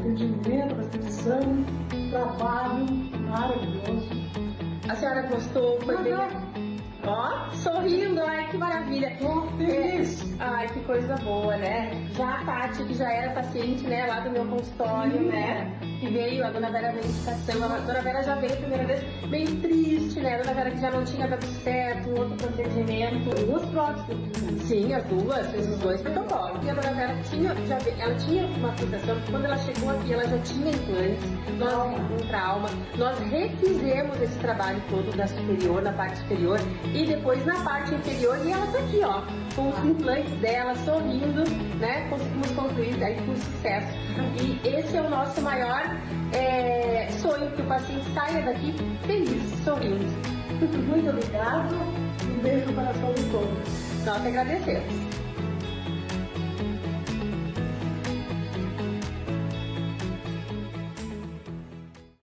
atendimento, recepção, trabalho maravilhoso. A senhora gostou? Foi bem... Ó, sorrindo, ai que maravilha. Feliz. Ai, que coisa boa, né? Já a Tati, que já era paciente, né, lá do meu consultório, né? Que veio, a dona Vera veio indicação. A dona Vera já veio a primeira vez meio triste, né? A dona Vera que já não tinha dado certo, um outro procedimento. Duas próteses. Sim, as duas, fez os dois protocolos. E a dona Vera ela tinha uma frustração, porque quando ela chegou aqui, ela já tinha implantes, um trauma. Nós refizemos esse trabalho todo da superior, na parte superior, e depois na parte inferior, e ela tá aqui, ó, com os implantes dela, sorrindo, né? Conseguimos concluir daí com sucesso. E esse é o nosso maior sonho, que o paciente saia daqui feliz, sorrindo. Muito obrigado. Um beijo no coração de todos. Nós que agradecemos.